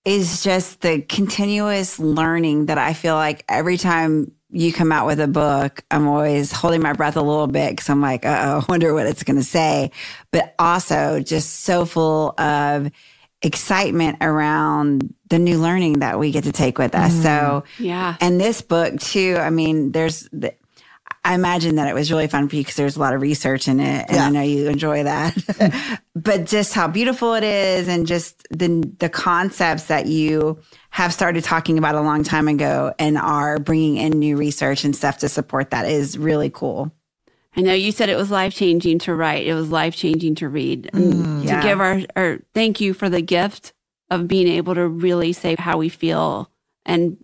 is just the continuous learning that I feel like every time you come out with a book, I'm always holding my breath a little bit because I'm like, I wonder what it's going to say. But also just so full of excitement around the new learning that we get to take with us. So, yeah. And this book too, I mean, I imagine that it was really fun for you because there's a lot of research in it, and I know you enjoy that. But just how beautiful it is, and just the concepts that you have started talking about a long time ago and are bringing in new research and stuff to support that is really cool. I know you said it was life-changing to write. It was life-changing to read. And to give our thank you for the gift of being able to really say how we feel and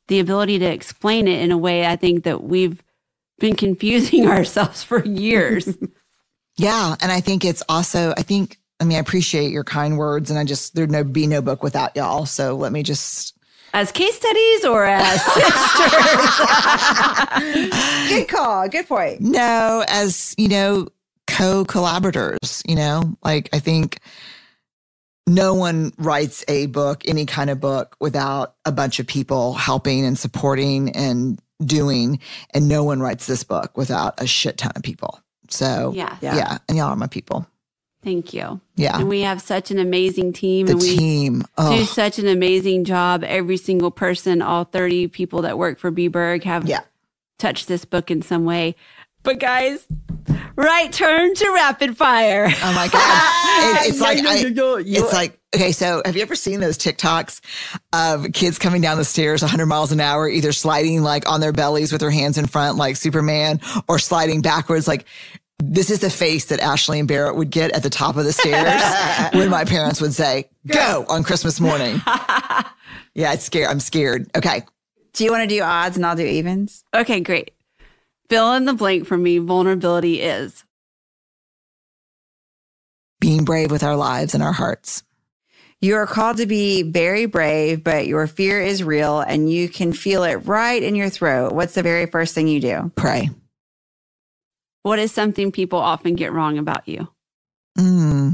the ability to explain it in a way I think that we've been confusing ourselves for years. Yeah. And I think it's also, I appreciate your kind words, and there'd be no book without y'all. So let me just. As case studies or as sisters? Good call. Good point. No, as, co-collaborators, like I think no one writes a book, any kind of book, without a bunch of people helping and supporting and doing. And no one writes this book without a shit ton of people. So yeah. And y'all are my people. Thank you. Yeah. And we have such an amazing team. The team. Do such an amazing job. Every single person, all 30 people that work for B. Berg have touched this book in some way. But guys, right turn to rapid fire. Oh my God. It's like, okay, so have you ever seen those TikToks of kids coming down the stairs 100 miles an hour, either sliding like on their bellies with their hands in front like Superman, or sliding backwards? Like, this is the face that Ashley and Barrett would get at the top of the stairs when my parents would say, go on Christmas morning. Yeah, I'm scared. Okay. Do you want to do odds and I'll do evens? Okay, great. Fill in the blank for me. Vulnerability is being brave with our lives and our hearts. You are called to be very brave, but your fear is real and you can feel it right in your throat. What's the very first thing you do? Pray. What is something people often get wrong about you? I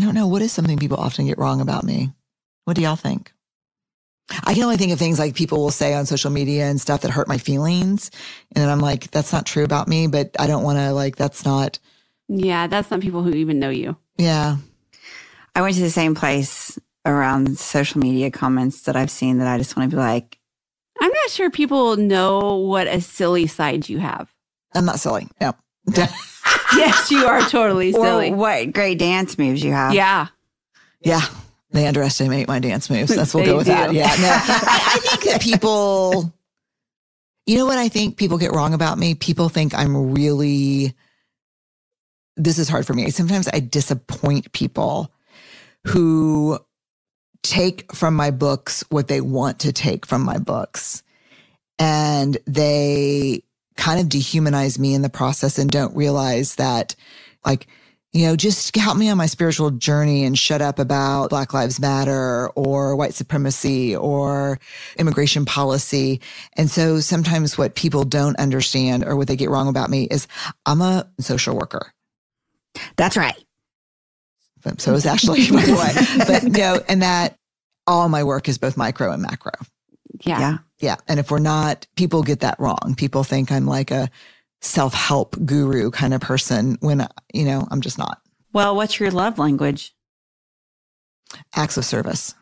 don't know. What is something people often get wrong about me? What do y'all think? I can only think of things like people will say on social media and stuff that hurt my feelings. And then I'm like, that's not true about me, but I don't want to that's not. Yeah, that's not people who even know you. Yeah. I went to the same place around social media comments that I've seen that I just want to be like, I'm not sure people know what a silly side you have. I'm not silly. No. Yes, you are totally silly. Or what great dance moves you have. Yeah. Yeah. They underestimate my dance moves. We'll go with that. Yeah. No, I think that people, you know what I think people get wrong about me? People think I'm really, this is hard for me. Sometimes I disappoint people who take from my books what they want to take from my books. And they kind of dehumanize me in the process and don't realize that, just help me on my spiritual journey and shut up about Black Lives Matter or white supremacy or immigration policy. And so sometimes what people don't understand or what they get wrong about me is I'm a social worker. That's right. So is Ashley, by the way. But and that all my work is both micro and macro. Yeah. Yeah. And if we're not, people get that wrong. People think I'm like a self-help guru kind of person when, I'm just not. Well, what's your love language? Acts of service.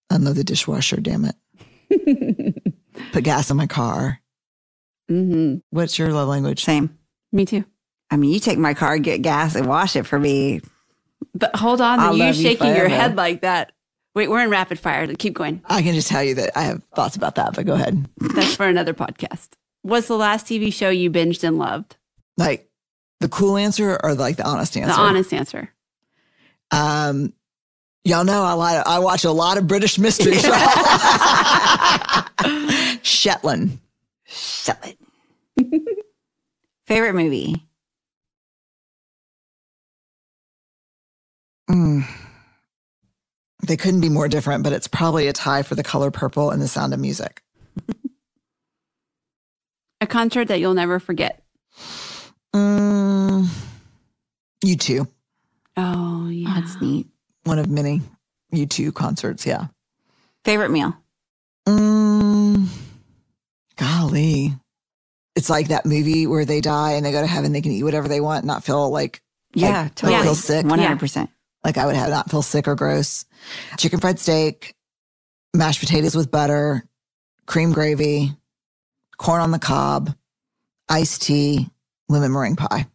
Unload the dishwasher, damn it. Put gas in my car. Mm-hmm. What's your love language? Same. Me too. I mean, you take my car, get gas, and wash it for me. But hold on, you shaking your head like that. Wait, we're in rapid fire. Keep going. I can just tell you that I have thoughts about that, but go ahead. That's for another podcast. What's the last TV show you binged and loved? Like the cool answer or like the honest answer? The honest answer. Y'all know I watch a lot of British mystery shows. Shetland. Favorite movie? They couldn't be more different, but it's probably a tie for The Color Purple and The Sound of Music. A concert that you'll never forget. You too. Oh, yeah. That's neat. One of many U2 concerts. Yeah. Favorite meal? Golly. It's like that movie where they die and they go to heaven. They can eat whatever they want, not feel like, Yeah, totally. feel sick. 100%. Like I would have not feel sick or gross. Chicken fried steak, mashed potatoes with butter, cream gravy, corn on the cob, iced tea, lemon meringue pie.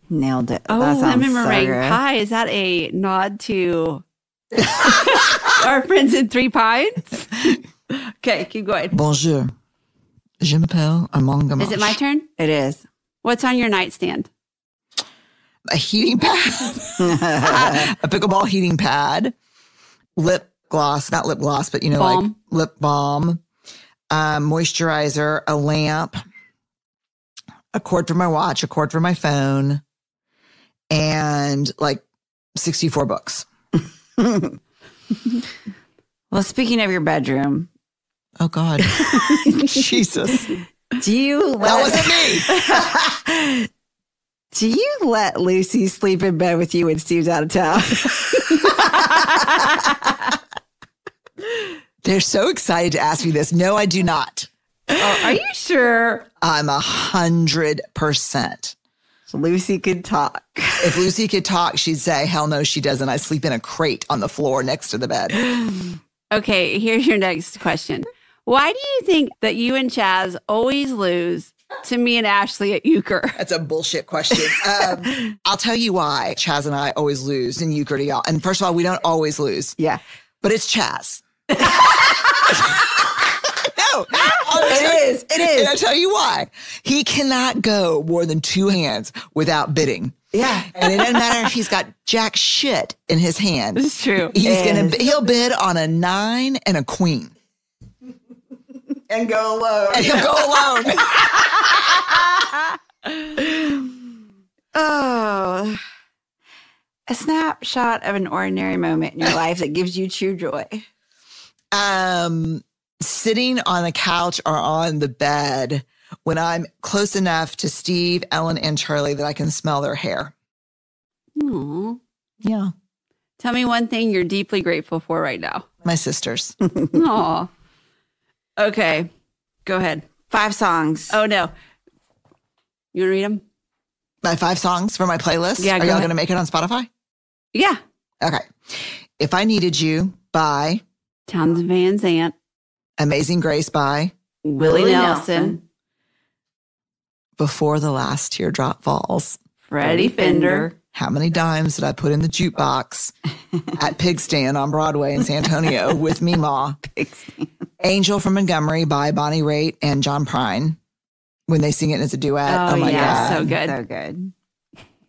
Nailed it. Oh, That sounds lemon so meringue good. pie. Is that a nod to our friends in Three Pines? Okay, keep going. Bonjour. Je m'appelle Armand Gamache. Is it my turn? It is. What's on your nightstand? A heating pad, a pickleball heating pad, lip gloss, not lip gloss, but like Balm. lip balm, moisturizer, a lamp, a cord for my watch, a cord for my phone, and like 64 books. Well, speaking of your bedroom, Oh God. Jesus. do you That wasn't me. do you let Lucy sleep in bed with you when Steve's out of town? They're so excited to ask me this. No, I do not. Oh, are you sure? I'm 100%. Lucy could talk. If Lucy could talk, she'd say, hell no, she doesn't. I sleep in a crate on the floor next to the bed. Okay, here's your next question. Why do you think that you and Chaz always lose to me and Ashley at euchre? That's a bullshit question. I'll tell you why Chaz and I always lose in euchre to y'all. And first of all, we don't always lose, Yeah. but it's Chaz. No, It is. It is. And I'll tell you why. He cannot go more than two hands without bidding. Yeah. And it doesn't matter if he's got jack shit in his hand. It's true. He'll bid on a 9 and a queen. And go alone. And he'll go alone. Oh. A snapshot of an ordinary moment in your life that gives you true joy. Sitting on the couch or on the bed when I'm close enough to Steve, Ellen, and Charlie that I can smell their hair. Aw. Yeah. Tell me one thing you're deeply grateful for right now. My sisters. Aw. Okay, go ahead. 5 songs. Oh, no. You want to read them? My 5 songs for my playlist. Yeah, Are go y'all ahead. going to make it on Spotify? Yeah. Okay. If I Needed You by Towns Van Zandt, Amazing Grace by Willie Nelson, Before the Last Teardrop Falls. Freddie Fender, How Many Dimes Did I Put in the Jukebox at Pig Stand on Broadway in San Antonio with Meemaw? Angel from Montgomery by Bonnie Raitt and John Prine when they sing it as a duet. Oh, my yeah, God. so good. So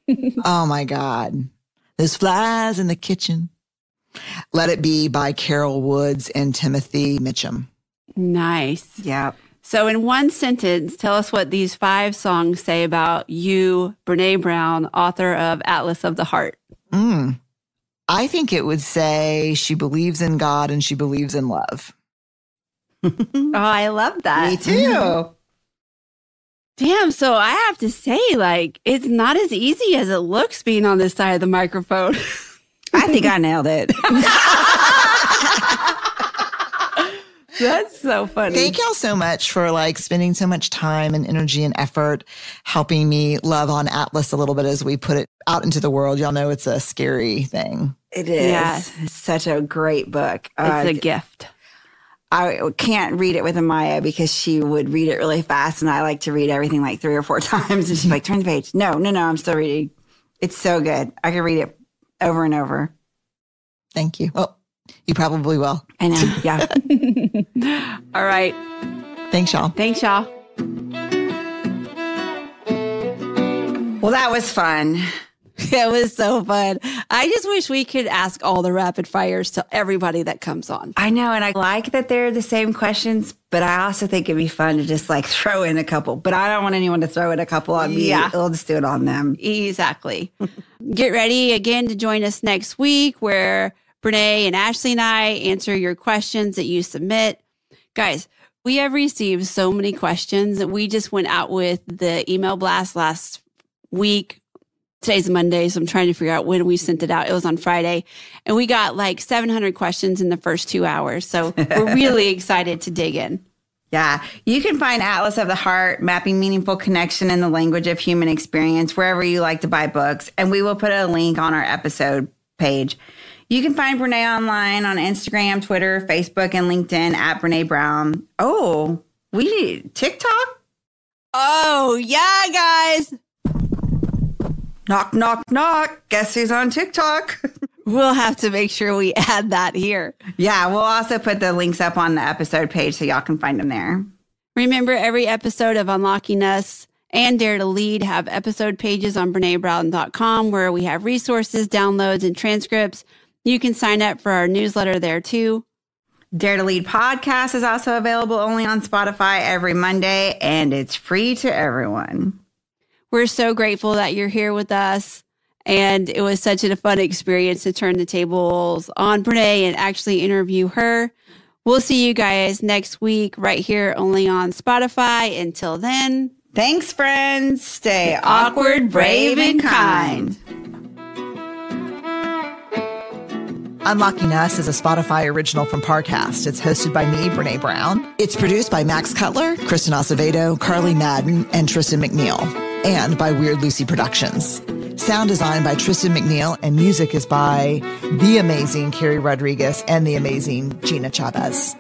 good. Oh my God. There's flies in the kitchen. Let It Be by Carol Woods and Timothy Mitchum. Nice. Yeah. So, in one sentence, tell us what these 5 songs say about you, Brene Brown, author of Atlas of the Heart. I think it would say she believes in God and she believes in love. Oh, I love that. Me too. Damn. So, I have to say, like, it's not as easy as it looks being on this side of the microphone. I think I nailed it. That's so funny. Thank y'all so much for like spending so much time and energy and effort helping me love on Atlas a little bit as we put it out into the world. Y'all know it's a scary thing. It is. Yes. It's such a great book. It's a gift. I can't read it with Amaya because she would read it really fast, and I like to read everything like 3 or 4 times. And she's like, turn the page. No, I'm still reading. It's so good. I can read it over and over. Thank you. Well, you probably will. I know. Yeah. All right. Thanks, y'all. Thanks, y'all. Well, that was fun. It was so fun. I just wish we could ask all the rapid fires to everybody that comes on. I know. And I like that they're the same questions, but I also think it'd be fun to just like throw in a couple. But I don't want anyone to throw in a couple on me. Yeah. We'll just do it on them. Exactly. Get ready again to join us next week where Brene and Ashley and I answer your questions that you submit. Guys, We have received so many questions. We just went out with the email blast last week. Today's Monday, so I'm trying to figure out when we sent it out. It was on Friday. And we got like 700 questions in the first 2 hours. So we're really excited to dig in. Yeah. You can find Atlas of the Heart, Mapping Meaningful Connection in the Language of Human Experience, wherever you like to buy books. And we will put a link on our episode page. You can find Brene online on Instagram, Twitter, Facebook, and LinkedIn at Brene Brown. Oh, we TikTok? Oh, yeah, guys. Knock, knock, knock. Guess who's on TikTok? We'll have to make sure we add that here. Yeah, we'll also put the links up on the episode page so y'all can find them there. Remember, every episode of Unlocking Us and Dare to Lead have episode pages on BreneBrown.com where we have resources, downloads, and transcripts. You can sign up for our newsletter there too. Dare to Lead podcast is also available only on Spotify every Monday, and it's free to everyone. We're so grateful that you're here with us. And it was such a fun experience to turn the tables on Brene and actually interview her. We'll see you guys next week right here only on Spotify. Until then, thanks, friends. Stay awkward, brave, and kind. Unlocking Us is a Spotify original from Parcast. It's hosted by me, Brene Brown. It's produced by Max Cutler, Kristen Acevedo, Carly Madden, and Tristan McNeil, and by Weird Lucy Productions. Sound design by Tristan McNeil, and music is by the amazing Carrie Rodriguez and the amazing Gina Chavez.